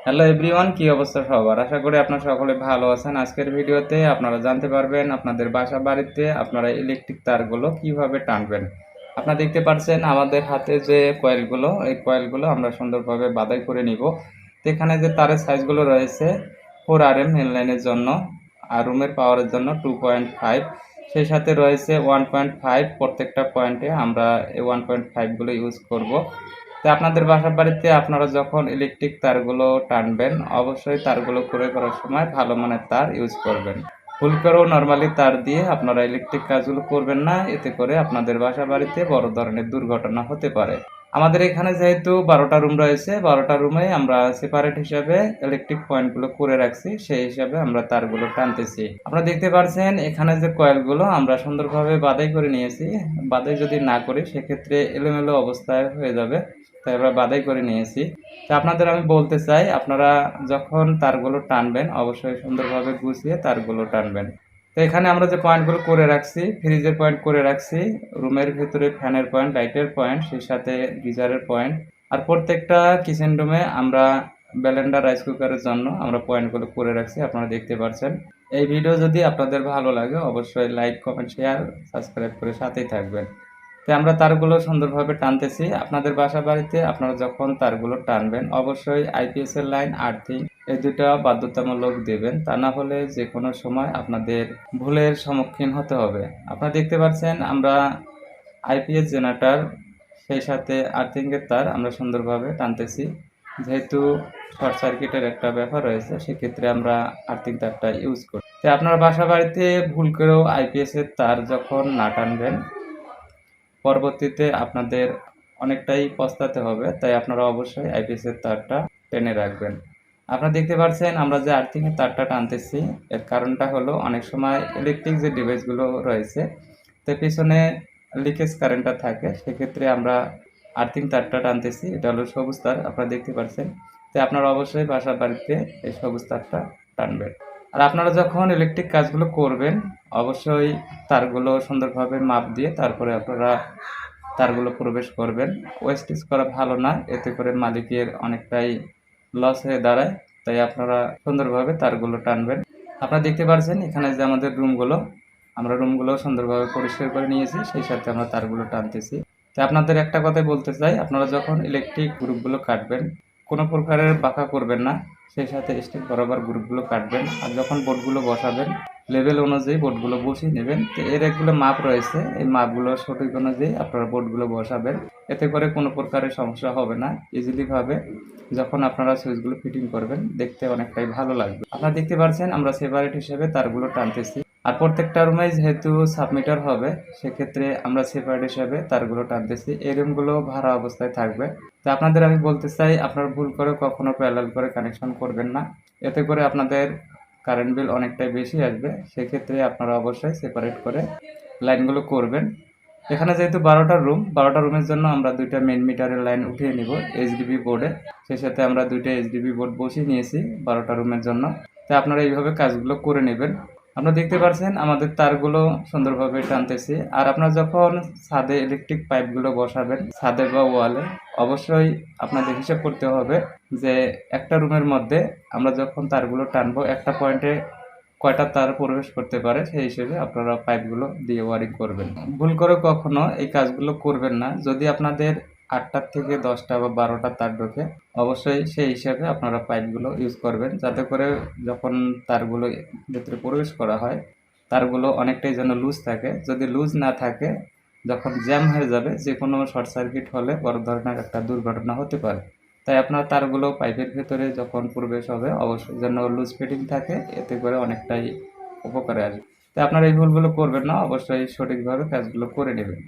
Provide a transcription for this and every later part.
Hello everyone, কি অবস্থা সবার? আশা করি আপনারা সকলে ভালো আছেন। আজকের ভিডিওতে আপনারা জানতে পারবেন আপনাদের বাসা বাড়িতে আপনারা ইলেকট্রিক তারগুলো কিভাবে টানবেন। আপনারা দেখতে পাচ্ছেন আমাদের হাতে যে কয়েলগুলো, এই কয়েলগুলো আমরা সুন্দরভাবে বাঁধাই করে নিব। তো এখানে যে তারের সাইজগুলো রয়েছে 4 RM মেন লাইনের জন্য, আর রুমের পাওয়ারের জন্য 2.5, সেই সাথে রয়েছে 1.5। প্রত্যেকটা পয়েন্টে আমরা এই 1.5 গুলো ইউজ করব। তো আপনাদের বাসা বাড়িতে আপনারা যখন ইলেকট্রিক তারগুলো টানবেন, অবশ্যই তারগুলো ক্রয় করার সময় ভালো মানের তার ইউজ করবেন। ভুল করেও নর্মালি তার দিয়ে আপনারা ইলেকট্রিক কাজগুলো করবেন না, এতে করে আপনাদের বাসা বাড়িতে বড় ধরনের দুর্ঘটনা হতে পারে। আমাদের এখানে যেহেতু 12টা রুম রয়েছে, 12টা রুমে আমরা সেপারেট হিসাবে ইলেকট্রিক পয়েন্টগুলো করে রাখছি, সেই হিসাবে আমরা তারগুলো টানতেছি। আপনারা দেখতে পাচ্ছেন এখানে যে কয়েলগুলো আমরা সুন্দরভাবে বাঁধাই করে নিয়েছি। বাঁধাই যদি না করি সেক্ষেত্রে এলোমেলো অবস্থায় হয়ে যাবে, তাই আমরা বাঁধাই করে নিয়েছি। তো আপনাদের আমি বলতে চাই, আপনারা যখন তারগুলো টানবেন অবশ্যই সুন্দরভাবে গুছিয়ে তারগুলো টানবেন। তো এখানে আমরা যে পয়েন্টগুলো করে রাখছি, ফ্রিজের পয়েন্ট করে রাখছি, রুমের ভেতরে ফ্যানের পয়েন্ট, লাইটের পয়েন্ট, সেই সাথে গিজারের পয়েন্ট, আর প্রত্যেকটা কিচেন রুমে আমরা ব্লেন্ডার, রাইস কুকারের জন্য আমরা পয়েন্টগুলো করে রাখছি, আপনারা দেখতে পাচ্ছেন। এই ভিডিও যদি আপনাদের ভালো লাগে অবশ্যই লাইক, কমেন্ট, শেয়ার, সাবস্ক্রাইব করে সাথেই থাকবেন। তো আমরা তারগুলো সুন্দরভাবে টানতেছি। আপনাদের বাসা বাড়িতে আপনারা যখন তারগুলো টানবেন অবশ্যই আইপিএস এর লাইন, আর্থিং, এই দুটো বাধ্যতামূলক দেবেন, তা না হলে যে কোনো সময় আপনাদের ভুলের সম্মুখীন হতে হবে। আপনারা দেখতে পাচ্ছেন আমরা আইপিএস জেনারেটর, সেই সাথে আর্থিংয়ের তার আমরা সুন্দরভাবে টানতেছি। যেহেতু শর্ট সার্কিটের একটা ব্যাপার রয়েছে, সেক্ষেত্রে আমরা আর্থিং তারটা ইউজ করি। তো আপনারা বাসা বাড়িতে ভুল করেও আইপিএস এর তার যখন না টানবেন, পরবর্তীতে আপনাদের অনেকটাই পস্তাতে হবে, তাই আপনারা অবশ্যই আইপিএস এর তারটা টেনে রাখবেন। আপনারা দেখতে পাচ্ছেন আমরা যে আর্থিং এর তারটা টানতেছি, এর কারণটা হলো অনেক সময় ইলেকট্রিক যে ডিভাইসগুলো রয়েছে তো পিছনে লিকেজ কারেন্টটা থাকে, সেক্ষেত্রে আমরা আর্থিং তারটা টানতেছি। এটা হলো সবুজ তার, আপনারা দেখতে পাচ্ছেন। তো আপনারা অবশ্যই বাসা বাড়িতে এই সবুজ তারটা টানবেন। আর আপনারা যখন ইলেকট্রিক কাজগুলো করবেন অবশ্যই তারগুলো সুন্দরভাবে মাপ দিয়ে তারপরে আপনারা তারগুলো প্রবেশ করবেন। ওয়েস্টেজ করা ভালো না, এতে করে মালিকের অনেকটাই লস হয়ে দাঁড়ায়, তাই আপনারা সুন্দরভাবে তারগুলো টানবেন। আপনারা দেখতে পাচ্ছেন এখানে যে আমাদের রুমগুলো, আমরা রুমগুলো সুন্দরভাবে পরিষ্কার করে নিয়েছি, সেই সাথে আমরা তারগুলো টানতেছি। তো আপনাদের একটা কথাই বলতে চাই, আপনারা যখন ইলেকট্রিক গ্রুপগুলো কাটবেন কোনো প্রকারের বাঁকা করবেন না, সেই সাথে স্টিক বরাবর গ্রুপগুলো কাটবেন। আর যখন বোর্ডগুলো বসাবেন লেভেল অনুযায়ী বোর্ডগুলো বসিয়ে নেবেন। তো এর একগুলো মাপ রয়েছে, এই মাপগুলো সঠিক অনুযায়ী আপনারা বোর্ডগুলো বসাবেন, এতে করে কোনো প্রকারের সমস্যা হবে না। ইজিলিভাবে যখন আপনারা সুইচগুলো ফিটিং করবেন দেখতে অনেকটাই ভালো লাগবে। আপনারা দেখতে পাচ্ছেন আমরা সেপারেট হিসেবে তারগুলো টানতেছি। আর প্রত্যেকটা রুমে যেহেতু সাবমিটার হবে, সেক্ষেত্রে আমরা সেপারেট হিসেবে তারগুলো টানতেছি। এই রুমগুলো ভাড়া অবস্থায় থাকবে। তো আপনাদের আমি বলতে চাই, আপনারা ভুল করে কখনো প্যারালাল করে কানেকশন করবেন না, এতে করে আপনাদের কারেন্ট বিল অনেকটাই বেশি আসবে। সেক্ষেত্রে আপনারা অবশ্যই সেপারেট করে লাইনগুলো করবেন। এখানে যেহেতু 12টা রুম, 12টা রুমের জন্য আমরা 2টা মেন মিটারের লাইন উঠিয়ে নিব এইচডিবি বোর্ডে, সেই সাথে আমরা 2টা এইচডিবি বোর্ড বসিয়ে নিয়েছি 12টা রুমের জন্য। তাই আপনারা এইভাবে কাজগুলো করে নেবেন। আপনারা দেখতে পাচ্ছেন আমাদের তারগুলো সুন্দরভাবে টানতেছি। আর আপনারা যখন ছাদে ইলেকট্রিক পাইপগুলো বসাবেন, ছাদে বা ওয়ালে, অবশ্যই আপনাদের হিসাব করতে হবে যে একটা রুমের মধ্যে আমরা যখন তারগুলো টানবো একটা পয়েন্টে কয়টা তার প্রবেশ করতে পারে, সেই হিসেবে আপনারা পাইপগুলো দিয়ে ওয়ারিং করবেন। ভুল করে কখনো এই কাজগুলো করবেন না। যদি আপনাদের 8টা থেকে 10টা বা 12টা তার ঢোকে, অবশ্যই সেই হিসাবে আপনারা পাইপগুলো ইউজ করবেন, যাতে করে যখন তারগুলো ভেতরে প্রবেশ করা হয় তারগুলো অনেকটাই যেন লুজ থাকে। যদি লুজ না থাকে, যখন জ্যাম হয়ে যাবে, যে কোনো শর্ট সার্কিট হলে বড় ধরনের একটা দুর্ঘটনা হতে পারে। তাই আপনার তারগুলো পাইপের ভেতরে যখন প্রবেশ হবে অবশ্যই যেন লুজ ফিটিং থাকে, এতে করে অনেকটাই উপকারে আসবে। তাই আপনারা এই ভুলগুলো করবেন না, অবশ্যই সঠিকভাবে কাজগুলো করে নেবেন।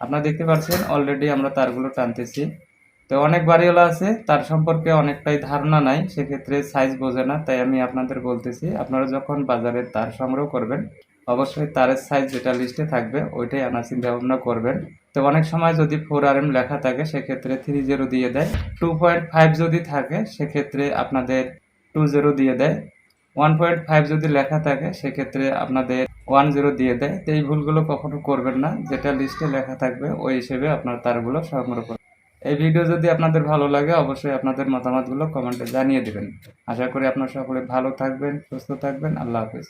আপনারা দেখতে পাচ্ছেন অলরেডি আমরা তারগুলো টানতেছি। তো অনেক বাড়িওয়ালা আছে তার সম্পর্কে অনেকটাই ধারণা নাই, সেক্ষেত্রে সাইজ বোঝে না। তাই আমি আপনাদের বলতেছি, আপনারা যখন বাজারে তার সংগ্রহ করবেন অবশ্যই তারের সাইজ যেটা লিস্টে থাকবে ওইটাই আনার চিন্তা ভাবনা করবেন। তো অনেক সময় যদি 4 RM লেখা থাকে সেক্ষেত্রে 30 দিয়ে দেয়, 2.5 যদি থাকে সেক্ষেত্রে আপনাদের 20 দিয়ে দেয়, 1.5 যদি লেখা থাকে সেক্ষেত্রে আপনাদের 10 দিয়ে দেয়। তো এই ভুলগুলো কখনো করবেন না, যেটা লিস্টে লেখা থাকবে ওই হিসেবে আপনার তারগুলো সংগ্রহ করবেন। এই ভিডিও যদি আপনাদের ভালো লাগে অবশ্যই আপনাদের মতামতগুলো কমেন্টে জানিয়ে দিবেন। আশা করি আপনারা সকলে ভালো থাকবেন, সুস্থ থাকবেন। আল্লাহ হাফেজ।